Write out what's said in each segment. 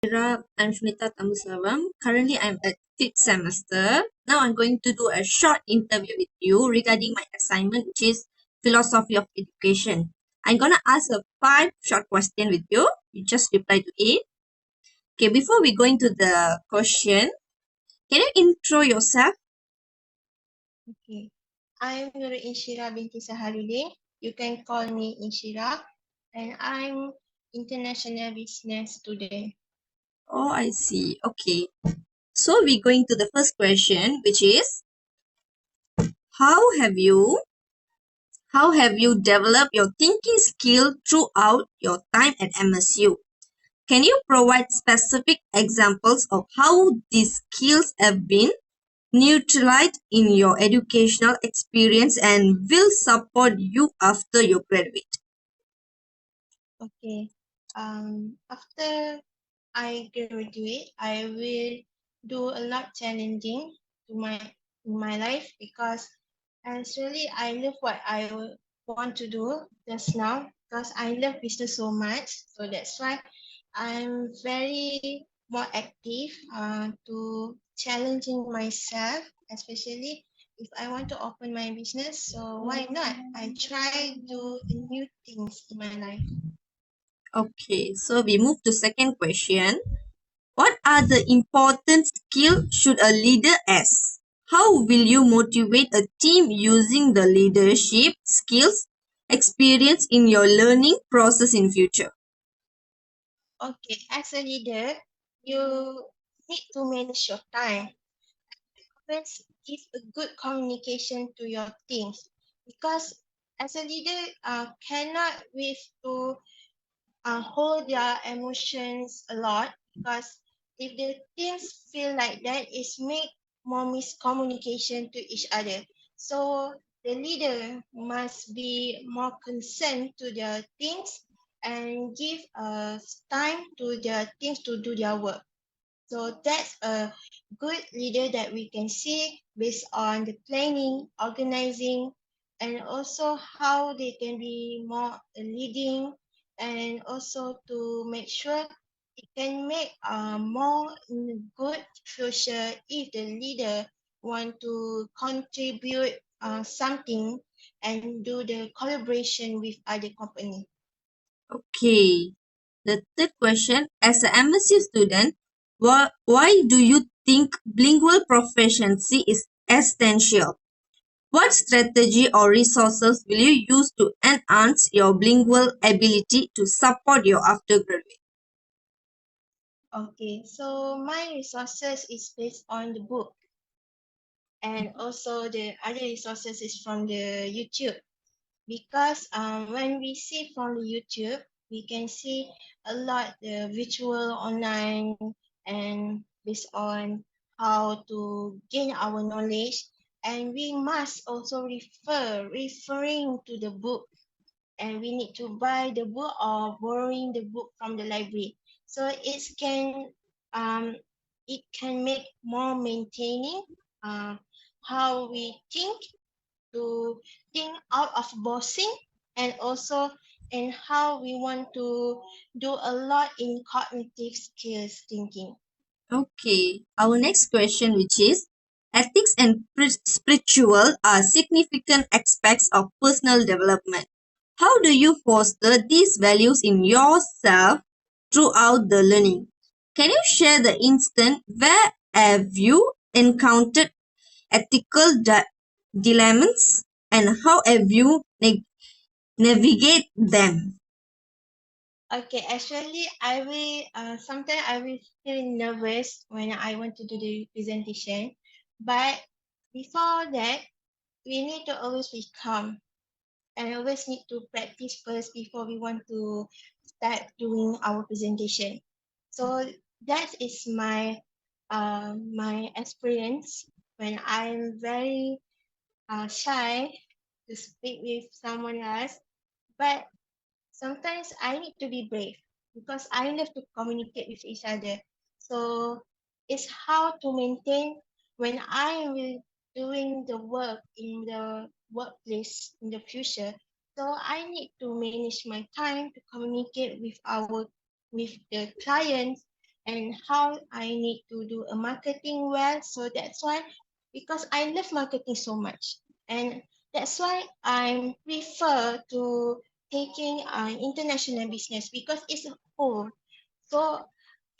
I'm Shunita Tamusavam. Currently, I'm at fifth semester. Now, I'm going to do a short interview with you regarding my assignment, which is philosophy of education. I'm gonna ask a 5 short question with you. You just reply to it. Okay. Before we go into the question, can you intro yourself? Okay. I'm Nur Inshira binti Saharudin. You can call me Inshira. And I'm international business student. Oh, I see. Okay. So we're going to the first question, which is how have you how have you developed your thinking skill throughout your time at MSU? Can you provide specific examples of how these skills have been neutralized in your educational experience and will support you after you graduate? Okay. After I graduate, I will do a lot challenging to my life because actually I love what I want to do just now because I love business so much. So that's why I'm very more active to challenging myself, especially if I want to open my business. So why not? I try do new things in my life. Okay, so we move to second question. What are the important skills should a leader has? How will you motivate a team using the leadership skills experience in your learning process in future? Okay, as a leader, you need to manage your time. Always give a good communication to your teams because as a leader, cannot wish to hold their emotions a lot because if the teams feel like that, it's make more miscommunication to each other. So the leader must be more concerned to their teams and give time to their teams to do their work. So that's a good leader that we can see based on the planning, organizing, and also how they can be more leading and also to make sure it can make more good future if the leader want to contribute something and do the collaboration with other company. Okay. The third question, as an MSc student, why do you think bilingual proficiency is essential? What strategy or resources will you use to enhance your bilingual ability to support your aftergraduate? Okay, so my resources is based on the book and also the other resources is from the YouTube because when we see from the YouTube, we can see a lot the visual online and based on how to gain our knowledge, and we must also referring to the book, and we need to buy the book or borrowing the book from the library. So um, it can make more maintaining how we to think out of boxing and also in how we want to do a lot in cognitive skills thinking. Okay, our next question, which is ethics and spiritual are significant aspects of personal development. How do you foster these values in yourself throughout the learning? Can you share the instant where have you encountered ethical dilemmas and how have you navigate them? Okay, actually, sometimes I will feel nervous when I want to do the presentation, but before that, we need to always be calm and always need to practice first before we want to start doing our presentation. So that is my experience when I'm very shy to speak with someone else. But sometimes I need to be brave because I love to communicate with each other. So it's how to maintain when I will doing the work in the workplace in the future. So I need to manage my time to communicate with the clients and how I need to do a marketing well. So that's why, because I love marketing so much, and that's why I prefer to taking international business because it's a whole. So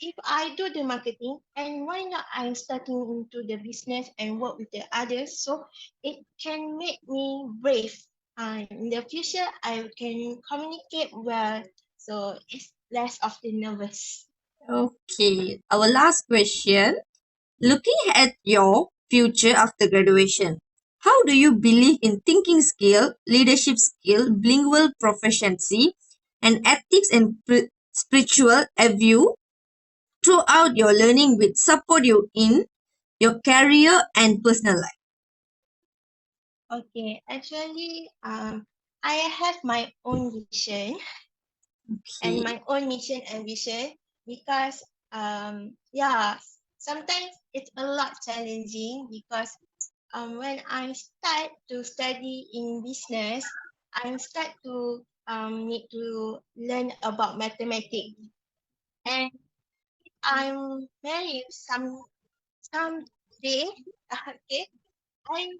if I do the marketing, and why not I'm starting into the business and work with the others, so it can make me brave. In the future, I can communicate well, so it's less of the nervous. Okay, our last question. Looking at your future after graduation, how do you believe in thinking skill, leadership skill, bilingual proficiency, and ethics and spiritual view throughout your learning will support you in your career and personal life? Okay, actually, I have my own vision and Okay, my own mission and vision because, yeah, sometimes it's a lot challenging because when I start to study in business, I start to need to learn about mathematics, and I'm married some day. Okay, I need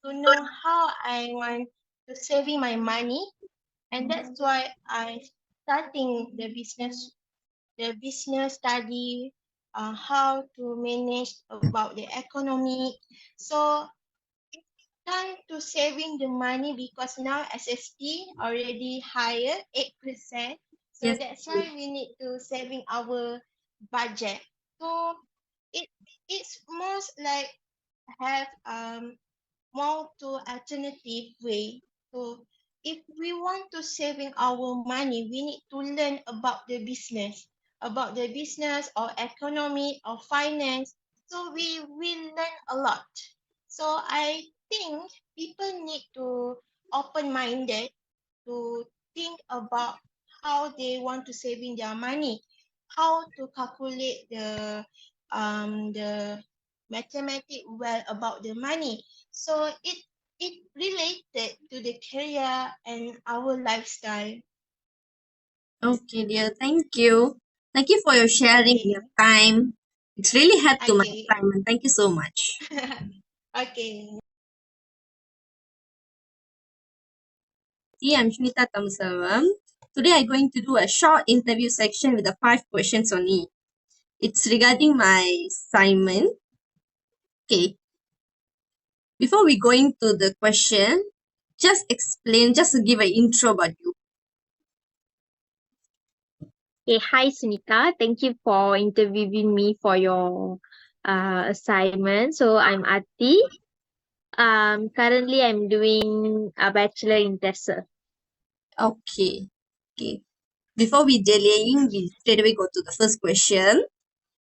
to know how I want to saving my money, and that's why I starting the business study, how to manage about the economy. So time to saving the money because now SST already higher 8%. So yes, that's why we need to saving our budget. So it it's most like have more to alternative way. So if we want to saving our money, we need to learn about the business or economy or finance. So we will learn a lot. So I think people need to open-minded to think about how they want to saving their money, how to calculate the mathematic well about the money. So it related to the career and our lifestyle. okay, dear. Thank you. Thank you for your sharing your Okay, time. It's really helped to my okay, assignment. Thank you so much. okay, I'm Shnita Tamsavam. Today I'm going to do a short interview section with the 5 questions only. It's regarding my assignment. Okay, before we go into the question, just to give an intro about you. Hey, hi Sunita. Thank you for interviewing me for your assignment. So I'm Ati. Currently I'm doing a bachelor in TESOL. Okay, okay. Before we delaying, we straight away go to the first question.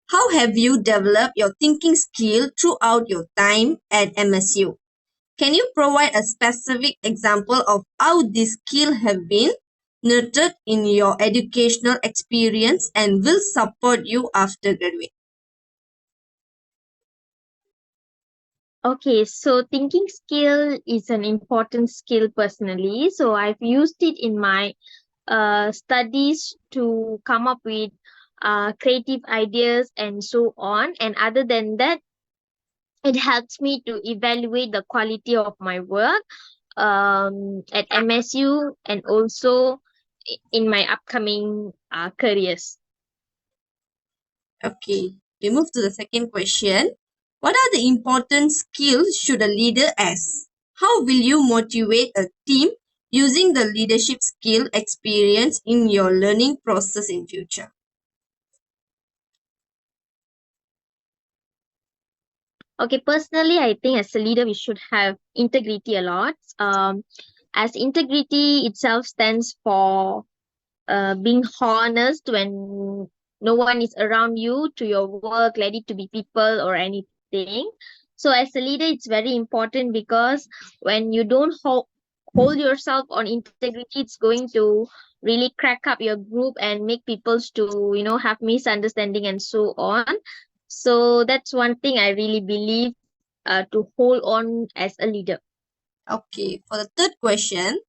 How have you developed your thinking skill throughout your time at MSU? Can you provide a specific example of how this skill have been nurtured in your educational experience and will support you after graduate? Okay, so thinking skill is an important skill personally. So I've used it in my studies to come up with creative ideas and so on. And other than that, it helps me to evaluate the quality of my work at MSU and also in my upcoming careers. Okay, we move to the second question. What are the important skills should a leader has? How will you motivate a team using the leadership skill experience in your learning process in future? Okay, personally, I think as a leader, we should have integrity a lot. As integrity itself stands for being honest when no one is around you to your work, let it to be people or anything. So as a leader, it's very important because when you don't hold yourself on integrity, it's going to really crack up your group and make people's to have misunderstanding and so on. So that's one thing I really believe to hold on as a leader. Okay, for the third question,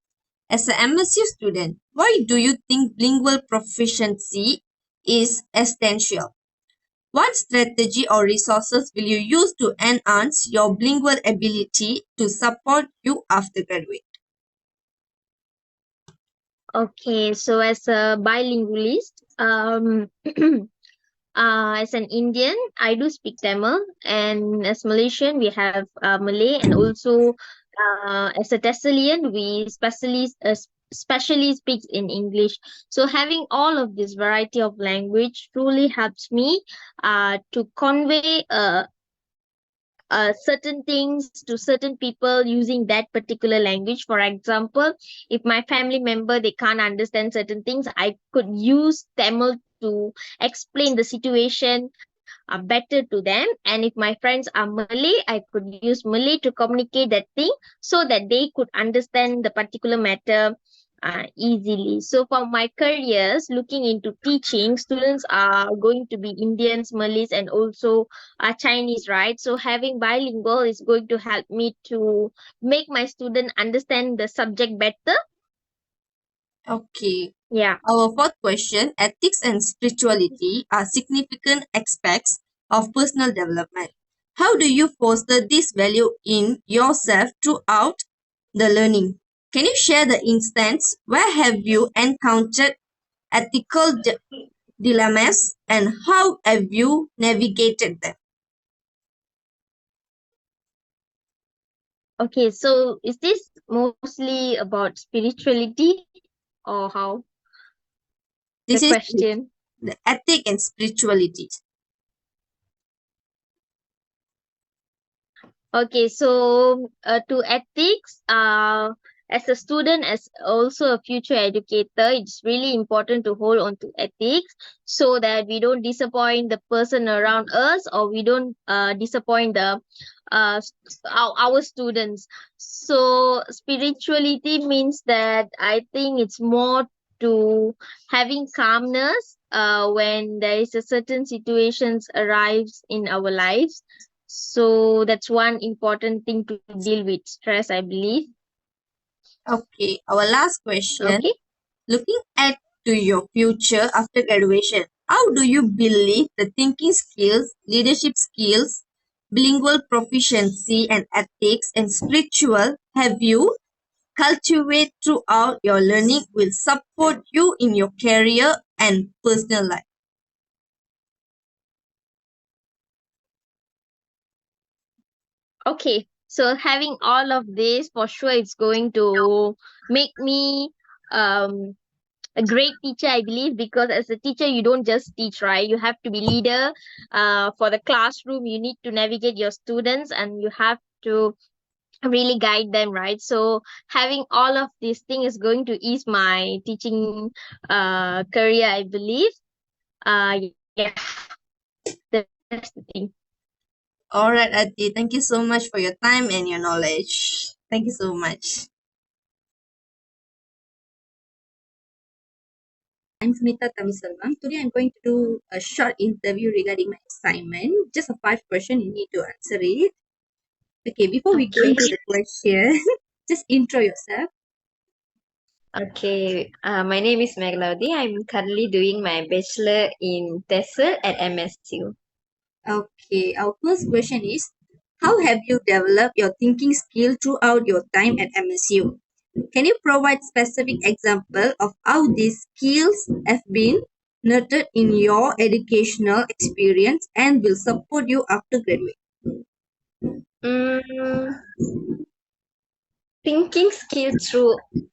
as a MSU student, why do you think bilingual proficiency is essential? What strategy or resources will you use to enhance your bilingual ability to support you after graduate? Okay, so as a bilingualist, as an Indian, I do speak Tamil, and as Malaysian, we have Malay, and also as a Thessalian, we specially speaks in English. So having all of this variety of language truly helps me to convey certain things to certain people using that particular language. For example, if my family member they can't understand certain things, I could use Tamil to explain the situation better to them. And if my friends are Malay, I could use Malay to communicate that thing so that they could understand the particular matter easily. So for my careers, looking into teaching, students are going to be Indians, Malays, and also Chinese, right? So having bilingual is going to help me to make my student understand the subject better. Okay. Yeah. Our fourth question, ethics and spirituality are significant aspects of personal development. How do you foster this value in yourself throughout the learning? Can you share the instance where have you encountered ethical dilemmas and how have you navigated them? Okay, so is this mostly about spirituality or how the This is question? the ethic and spirituality. Okay, so to ethics, as a student, as also a future educator, it's really important to hold on to ethics so that we don't disappoint the person around us or we don't disappoint our students. So spirituality means that I think it's more to having calmness when there is a certain situations arrives in our lives, so that's one important thing to deal with stress, I believe. Okay, our last question. Okay. Looking at to your future after graduation, how do you believe the thinking skills, leadership skills, bilingual proficiency and ethics and spiritual have you cultivate throughout your learning will support you in your career and personal life? Okay. So having all of this for sure it's going to make me um a great teacher, I believe, because as a teacher you don't just teach, right? You have to be leader for the classroom. You need to navigate your students and you have to really guide them, right? So having all of these things is going to ease my teaching career, I believe. Yeah, that's the thing. All right, Adi, thank you so much for your time and your knowledge. Thank you so much. I'm Sunita Tamiselvam. Today I'm going to do a short interview regarding my assignment. Just a 5 question, you need to answer it. Okay, before we go Okay. into the question, just intro yourself. Okay, my name is Meglaudi. I'm currently doing my bachelor in TESOL at MSU. Okay, our first question is, how have you developed your thinking skill throughout your time at MSU? Can you provide specific example of how these skills have been nurtured in your educational experience and will support you after graduate? Mm, Thinking skill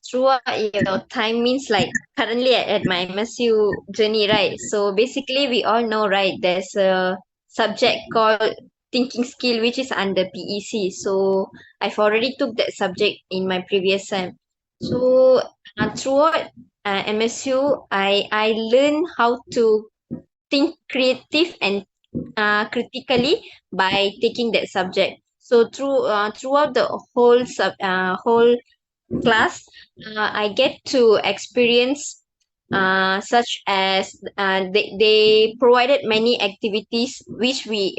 throughout your time means like currently at my MSU journey, right? So basically, we all know, right? There's a subject called thinking skill, which is under PEC. So I've already took that subject in my previous sem. So throughout MSU, I learned how to think creative and critically by taking that subject. So throughout the whole class, I get to experience such as they provided many activities which we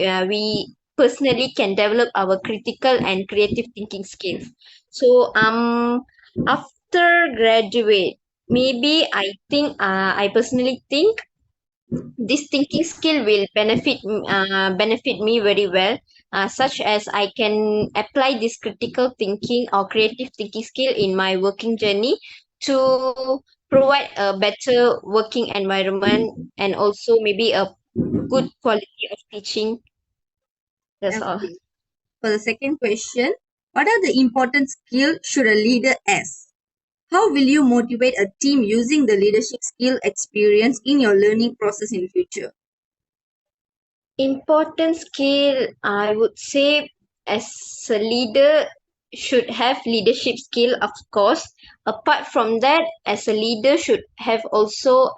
personally can develop our critical and creative thinking skills. So after graduate, maybe I personally think this thinking skill will benefit me very well, such as I can apply this critical thinking or creative thinking skill in my working journey to provide a better working environment and also maybe a good quality of teaching. That's all. Okay. For the second question, what are the important skills should a leader has? How will you motivate a team using the leadership skill experience in your learning process in future? Important skill, I would say, as a leader, should have leadership skill, of course. Apart from that, as a leader, should have also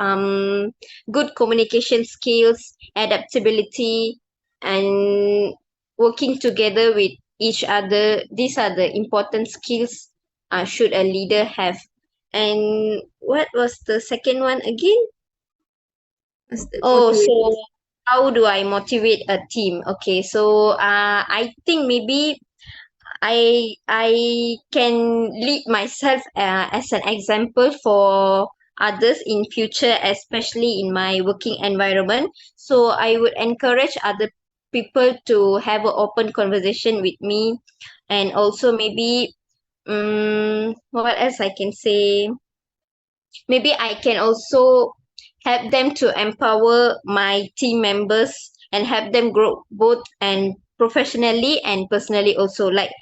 good communication skills, adaptability, and working together with each other. These are the important skills should a leader have. And what was the second one again? What's the Oh, motivate? so how do I motivate a team? Okay, so I think maybe I can lead myself as an example for others in future, especially in my working environment. So I would encourage other people to have an open conversation with me, and also maybe what else I can say? Maybe I can also help them to empower my team members and help them grow both and professionally and personally also. Like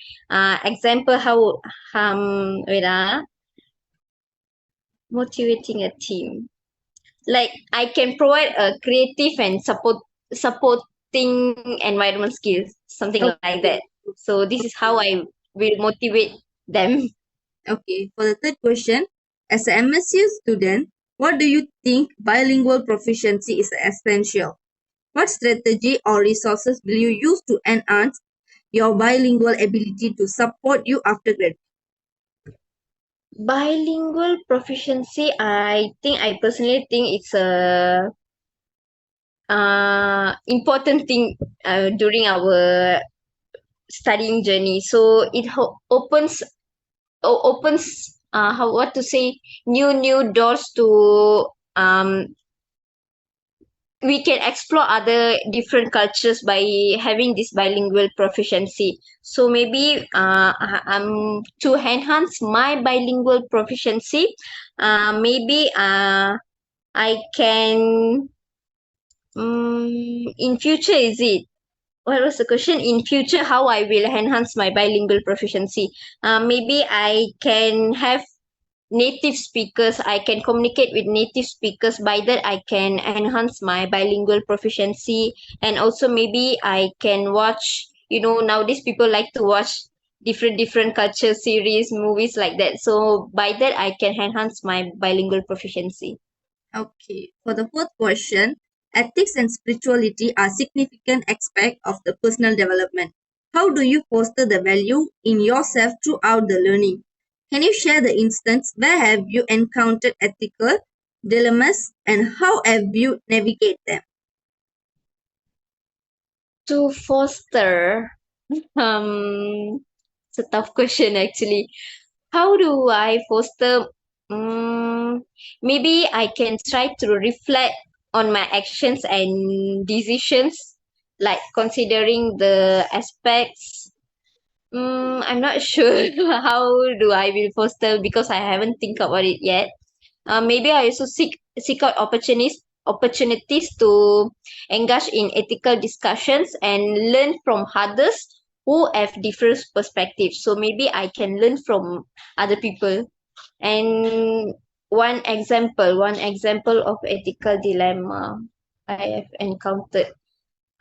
example, how wait motivating a team. Like I can provide a creative and supporting environment skills, something like Okay. that. So this is how I will motivate them. Okay. For the third question, as an MSU student, what do you think bilingual proficiency is essential? What strategy or resources will you use to enhance your bilingual ability to support you after grad? Bilingual proficiency, I personally think it's a important thing during our studying journey. So it opens how what to say, new doors to we can explore other different cultures by having this bilingual proficiency. So maybe to enhance my bilingual proficiency, maybe I can in future, is it? What was the question? In future, how I will enhance my bilingual proficiency? Maybe I can have native speakers. I can communicate with native speakers. By that, I can enhance my bilingual proficiency. And also, maybe I can watch. Nowadays people like to watch different culture series, movies like that. So by that, I can enhance my bilingual proficiency. Okay. For the fourth question, ethics and spirituality are significant aspects of the personal development. How do you foster the value in yourself throughout the learning? Can you share the instance where have you encountered ethical dilemmas and how have you navigate them? To foster, it's a tough question actually. How do I foster? Um, Maybe I can try to reflect on my actions and decisions, like considering the aspects. I'm not sure how do I will foster because I haven't think about it yet. Maybe I also seek out opportunities to engage in ethical discussions and learn from others who have different perspectives. So maybe I can learn from other people. And one example of ethical dilemma I have encountered.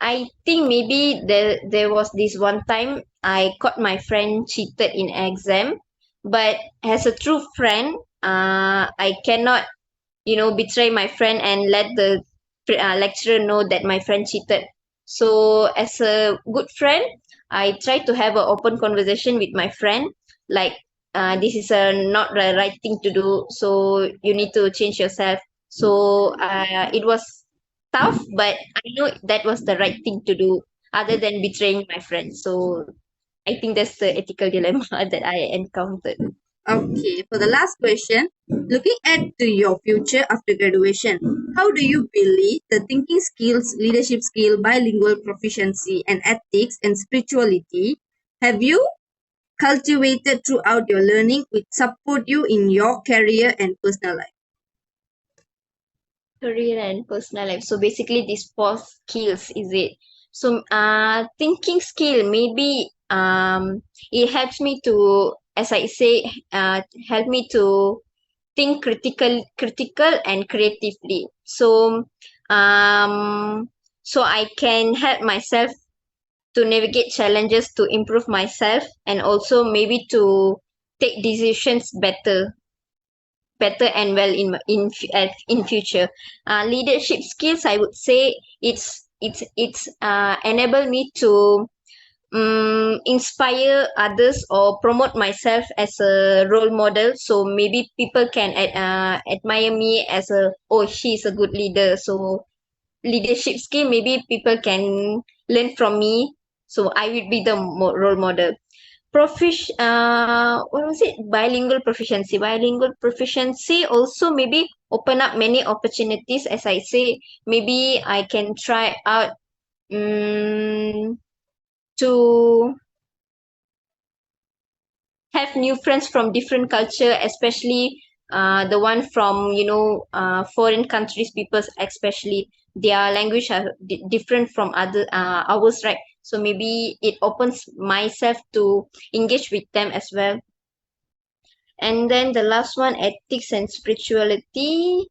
I think maybe there was this one time I caught my friend cheated in exam, but as a true friend, I cannot betray my friend and let the lecturer know that my friend cheated. So as a good friend, I try to have an open conversation with my friend, like this is not the right thing to do, so you need to change yourself. So it was tough, but I know that was the right thing to do other than betraying my friend. So I think that's the ethical dilemma that I encountered. Okay, for the last question, looking at to your future after graduation, how do you believe the thinking skills, leadership skill, bilingual proficiency, and ethics and spirituality have you cultivated throughout your learning which support you in your career and personal life? Career and personal life. So basically these four skills, is it? So thinking skill, maybe it helps me to, as I say, help me to think critical and creatively. Um so I can help myself to navigate challenges, to improve myself, and also maybe to take decisions better and well in future. Leadership skills, I would say, it's enable me to inspire others or promote myself as a role model. So maybe people can admire me as a, oh, she's a good leader. So leadership skill, maybe people can learn from me. So I will be the role model. What was it? Bilingual proficiency also maybe open up many opportunities. As I say, maybe I can try out to have new friends from different culture, especially the one from foreign countries, people, especially their language are different from other ours, right? So maybe it opens myself to engage with them as well. And then the last one, ethics and spirituality.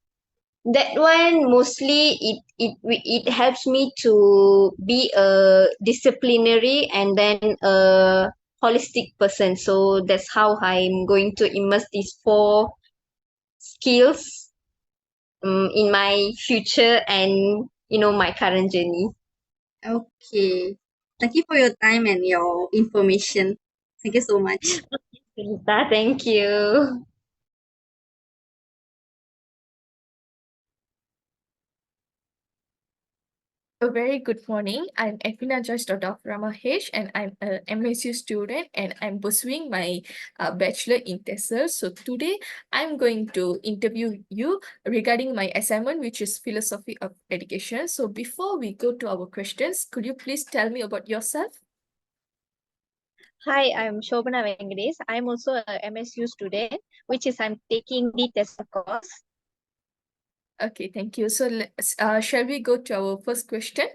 That one mostly it helps me to be a disciplinary and then a holistic person. So that's how I'm going to immerse these four skills in my future and my current journey. Okay. Thank you for your time and your information. Thank you so much. Rita, thank you. A very good morning. I'm Efina Joyce Ramahesh, and I'm a MSU student, and I'm pursuing my bachelor in TESOL. So today I'm going to interview you regarding my assignment, which is philosophy of education. So before we go to our questions, could you please tell me about yourself? Hi, I'm Shobana Venkatesh. I'm also a MSU student, which is I'm taking the test course. Okay, thank you. So shall we go to our first question?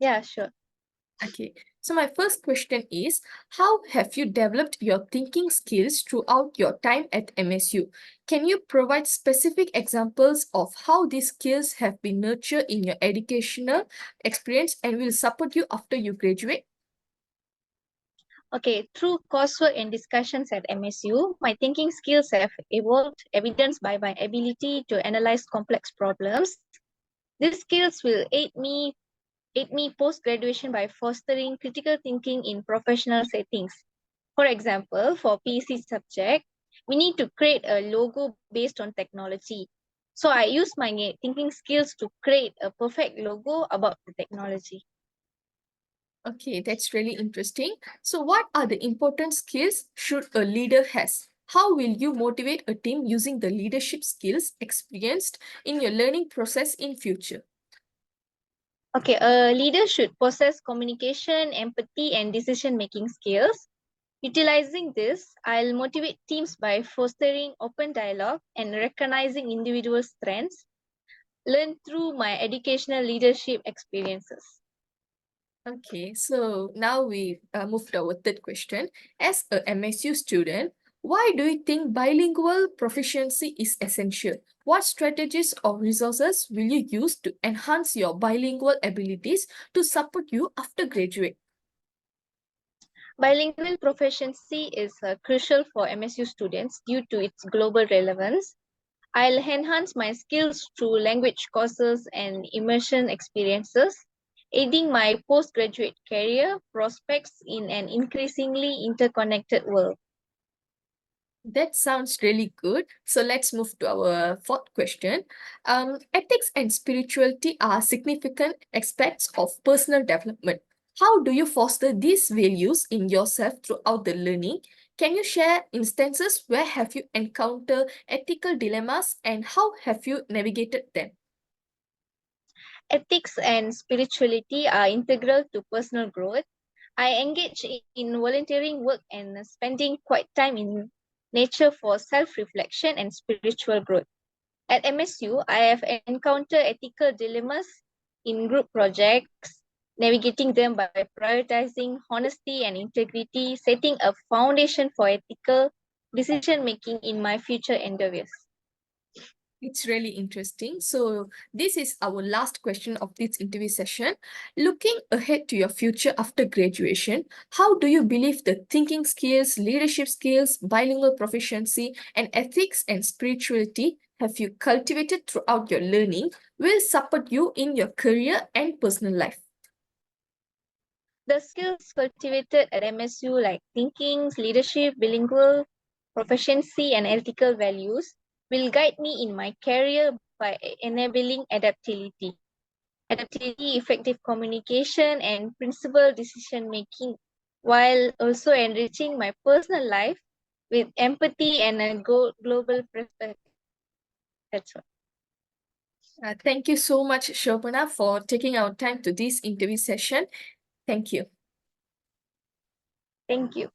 Yeah, sure. Okay, so my first question is, how have you developed your thinking skills throughout your time at MSU? Can you provide specific examples of how these skills have been nurtured in your educational experience and will support you after you graduate? Okay, through coursework and discussions at MSU, my thinking skills have evolved, evidenced by my ability to analyze complex problems. These skills will aid me post-graduation by fostering critical thinking in professional settings. For example, for PC subject, we need to create a logo based on technology. So I use my thinking skills to create a perfect logo about the technology. Okay, that's really interesting. So what are the important skills should a leader has? How will you motivate a team using the leadership skills experienced in your learning process in future? Okay, a leader should possess communication, empathy, and decision-making skills. Utilizing this, I'll motivate teams by fostering open dialogue and recognizing individual strengths learned through my educational leadership experiences. Okay, so now we move to our third question. As a MSU student, why do you think bilingual proficiency is essential? What strategies or resources will you use to enhance your bilingual abilities to support you after graduate? Bilingual proficiency is crucial for MSU students due to its global relevance. I'll enhance my skills through language courses and immersion experiences, aiding my postgraduate career prospects in an increasingly interconnected world. That sounds really good. So let's move to our fourth question. Ethics and spirituality are significant aspects of personal development. How do you foster these values in yourself throughout the learning? Can you share instances where have you encountered ethical dilemmas and how have you navigated them? Ethics and spirituality are integral to personal growth. I engage in volunteering work and spending quiet time in nature for self-reflection and spiritual growth. At MSU, I have encountered ethical dilemmas in group projects, navigating them by prioritizing honesty and integrity, setting a foundation for ethical decision making in my future endeavors. It's really interesting. So, this is our last question of this interview session. Looking ahead to your future after graduation, how do you believe the thinking skills, leadership skills, bilingual proficiency, and ethics and spirituality have you cultivated throughout your learning will support you in your career and personal life? The skills cultivated at MSU, like thinking, leadership, bilingual, proficiency, and ethical values, will guide me in my career by enabling adaptability, effective communication, and principled decision making, while also enriching my personal life with empathy and a global perspective. That's all. Thank you so much, Shobana, for taking our time to this interview session. Thank you. Thank you.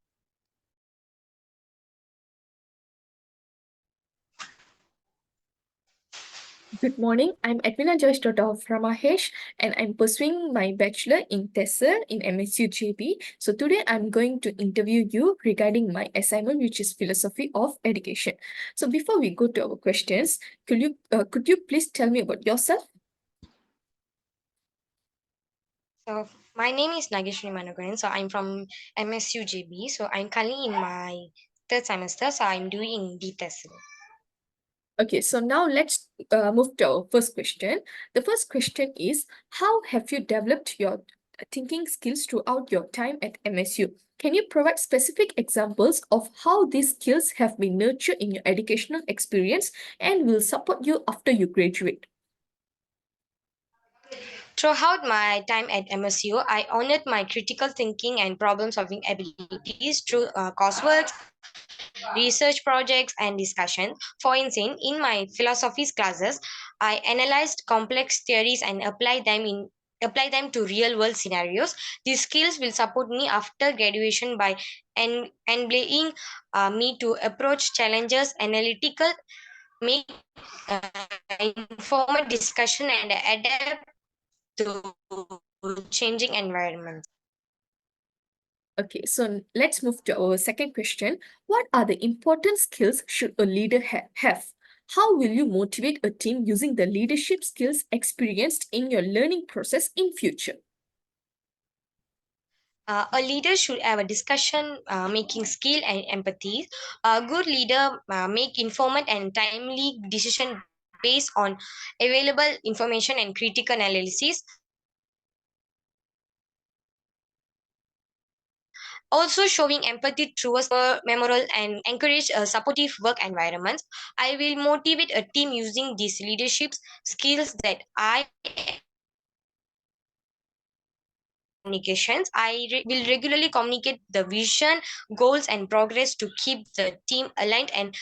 Good morning. I'm Edwina Joyce of Ramahesh, and I'm pursuing my bachelor in TESOL in MSU JB. So today I'm going to interview you regarding my assignment, which is philosophy of education. So before we go to our questions, could you please tell me about yourself? So my name is Nageshwari Manogaran. So I'm from MSU JB. So I'm currently in my third semester. So I'm doing DTESL. Okay, so now let's move to our first question. The first question is, how have you developed your thinking skills throughout your time at MSU? Can you provide specific examples of how these skills have been nurtured in your educational experience and will support you after you graduate? Throughout my time at MSU, I honored my critical thinking and problem solving abilities through coursework, research projects, and discussion. For instance, in my philosophies classes, I analyzed complex theories and apply them to real world scenarios. These skills will support me after graduation by enabling me to approach challenges analytical, make uh, informed discussion, and adapt to changing environments. Okay, so let's move to our second question. What are the important skills should a leader have? How will you motivate a team using the leadership skills experienced in your learning process in future? A leader should have a discussion making skill and empathy. A good leader make informed and timely decision based on available information and critical analysis. Also showing empathy towards memorial and encourage supportive work environments. I will motivate a team using these leadership skills that I communications. Will regularly communicate the vision, goals, and progress to keep the team aligned and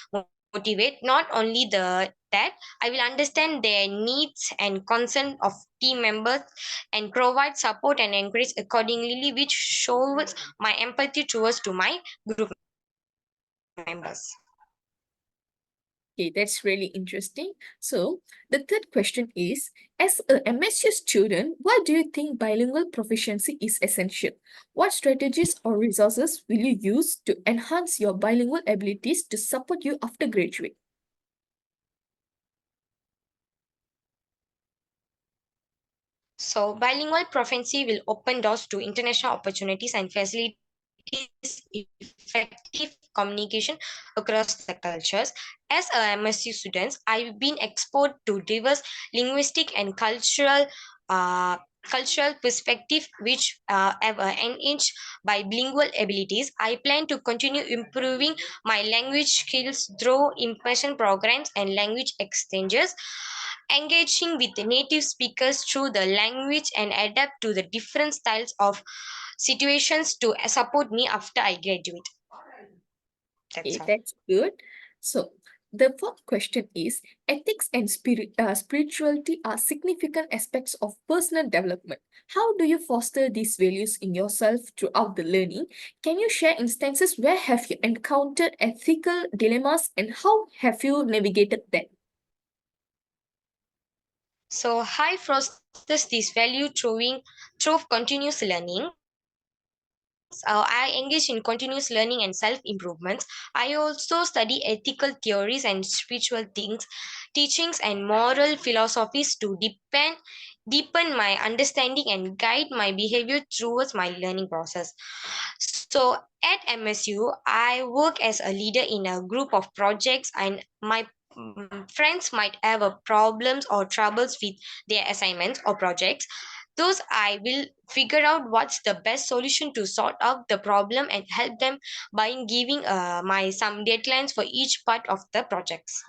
motivate. Not only that, I will understand their needs and concern of team members and provide support and encourage accordingly, which shows my empathy towards to my group members. Okay, that's really interesting. So, the third question is, as a MSU student, why do you think bilingual proficiency is essential? What strategies or resources will you use to enhance your bilingual abilities to support you after graduate? So, bilingual proficiency will open doors to international opportunities and facilities effective communication across the cultures. As a MSc students, I've been exposed to diverse linguistic and uh, cultural perspective which have enriched by bilingual abilities. I plan to continue improving my language skills through in-person programs and language exchanges, engaging with the native speakers through the language and adapt to the different styles of situations to support me after I graduate. Okay, That's all. that's good. So, the fourth question is ethics and spirituality are significant aspects of personal development. How do you foster these values in yourself throughout the learning? Can you share instances where have you encountered ethical dilemmas and how have you navigated them? So high fosters this value through continuous learning. I engage in continuous learning and self improvements. I also study ethical theories and spiritual teachings and moral philosophies to deepen my understanding and guide my behavior towards my learning process. So at MSU, I work as a leader in a group of projects, and my friends might have a problems or troubles with their assignments or projects. Those I will figure out what's the best solution to sort out the problem and help them by giving my some deadlines for each part of the projects.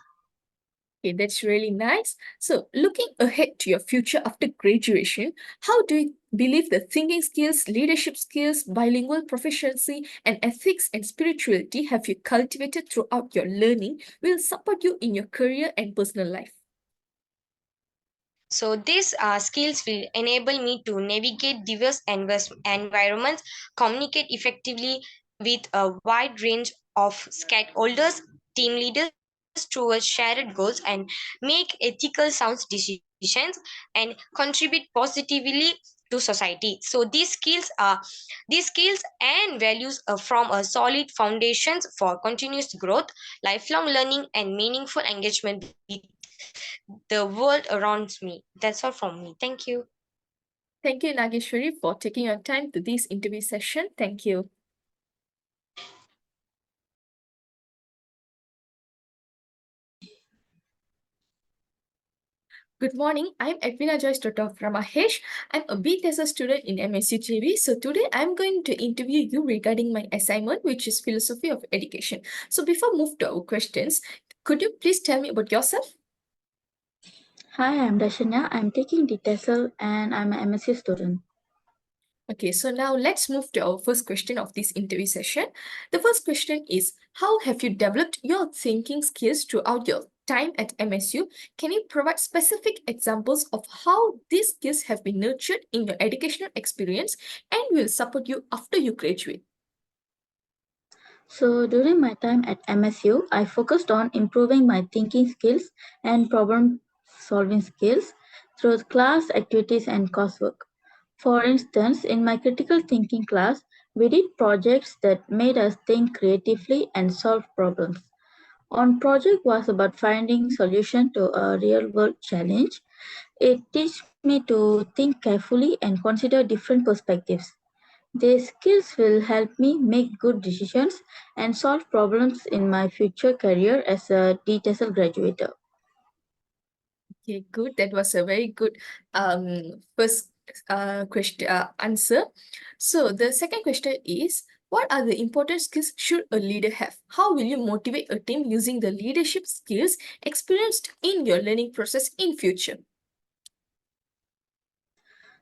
Okay, that's really nice. So, looking ahead to your future after graduation, how do you believe the thinking skills, leadership skills, bilingual proficiency, and ethics and spirituality have you cultivated throughout your learning will support you in your career and personal life? So these skills will enable me to navigate diverse environments, communicate effectively with a wide range of stakeholders, team leaders towards shared goals, and make ethical sound decisions and contribute positively to society. So these skills and values are from a solid foundations for continuous growth, lifelong learning, and meaningful engagement with the world around me. That's all from me. Thank you. Thank you, Nageshwari, for taking your time to this interview session. Thank you. Good morning. I'm Edwina Joyce Ramahesh. I'm a BTESA student in MSUJB. So today I'm going to interview you regarding my assignment, which is Philosophy of Education. So before move to our questions, could you please tell me about yourself? Hi, I'm Dashanya. I'm taking the TESOL and I'm an MSc student. Okay, so now let's move to our first question of this interview session. The first question is, how have you developed your thinking skills throughout your time at MSU? Can you provide specific examples of how these skills have been nurtured in your educational experience and will support you after you graduate? So, during my time at MSU, I focused on improving my thinking skills and problem solving skills through class activities and coursework. For instance, in my critical thinking class, we did projects that made us think creatively and solve problems. One project was about finding solution to a real world challenge. It teach me to think carefully and consider different perspectives. These skills will help me make good decisions and solve problems in my future career as a DTESL graduator. Okay, good. That was a very good first question answer. So the second question is, what are the important skills should a leader have? How will you motivate a team using the leadership skills experienced in your learning process in future?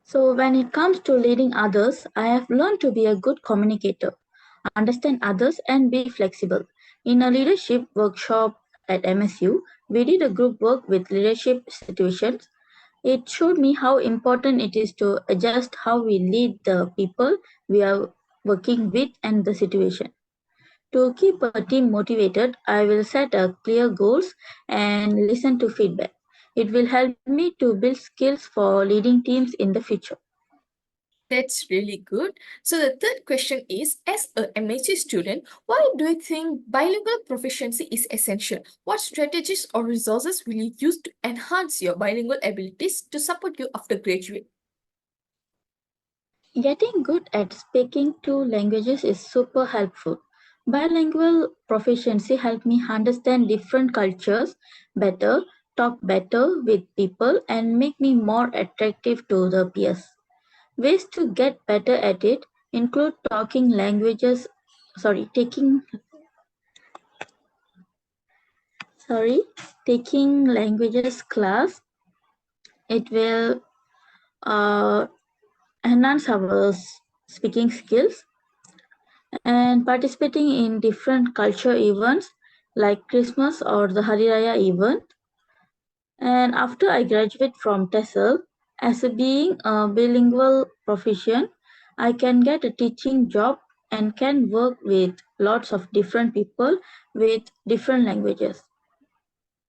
So, when it comes to leading others, I have learned to be a good communicator, understand others, and be flexible. In a leadership workshop at MSU, we did a group work with leadership situations. It showed me how important it is to adjust how we lead the people we are working with and the situation. To keep a team motivated, I will set a clear goals and listen to feedback. It will help me to build skills for leading teams in the future. That's really good. So the third question is, as a MSc student, why do you think bilingual proficiency is essential? What strategies or resources will you use to enhance your bilingual abilities to support you after graduate? Getting good at speaking two languages is super helpful. Bilingual proficiency helps me understand different cultures better, talk better with people, and make me more attractive to the peers. Ways to get better at it include taking languages class. It will uh, enhance our speaking skills. and participating in different culture events like Christmas or the Hari Raya event. And after I graduate from TESOL, as a being a bilingual profession, I can get a teaching job and can work with lots of different people with different languages.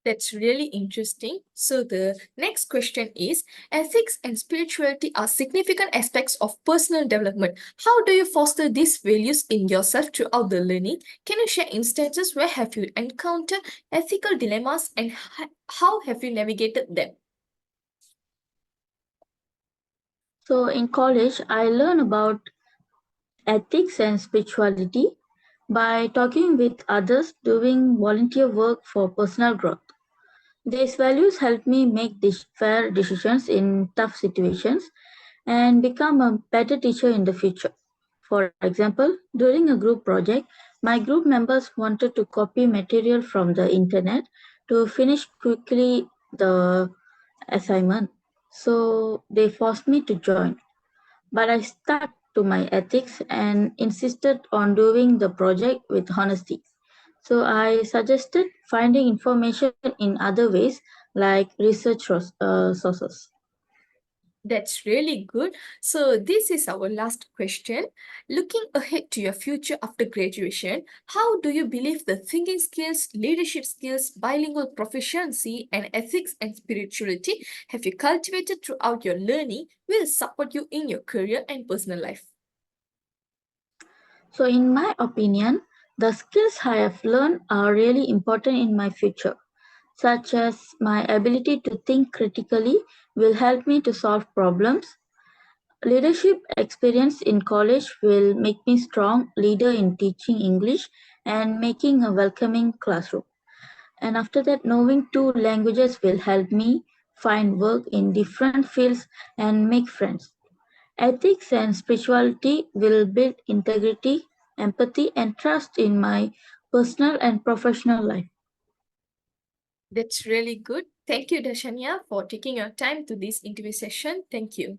That's really interesting. So the next question is, ethics and spirituality are significant aspects of personal development. How do you foster these values in yourself throughout the learning? Can you share instances where have you encountered ethical dilemmas and how have you navigated them? So in college, I learn about ethics and spirituality by talking with others, doing volunteer work for personal growth. These values help me make fair decisions in tough situations and become a better teacher in the future. For example, during a group project, my group members wanted to copy material from the internet to finish quickly the assignment. So they forced me to join. But I stuck to my ethics and insisted on doing the project with honesty. So I suggested finding information in other ways like research sources. That's really good. So, this is our last question. Looking ahead to your future after graduation, how do you believe the thinking skills, leadership skills, bilingual proficiency, and ethics and spirituality have you cultivated throughout your learning will support you in your career and personal life? So, in my opinion, the skills I have learned are really important in my future, such as my ability to think critically will help me to solve problems. Leadership experience in college will make me strong leader in teaching English and making a welcoming classroom. And after that, knowing two languages will help me find work in different fields and make friends. Ethics and spirituality will build integrity, empathy, and trust in my personal and professional life. That's really good. Thank you, Dashania, for taking your time to this interview session. Thank you.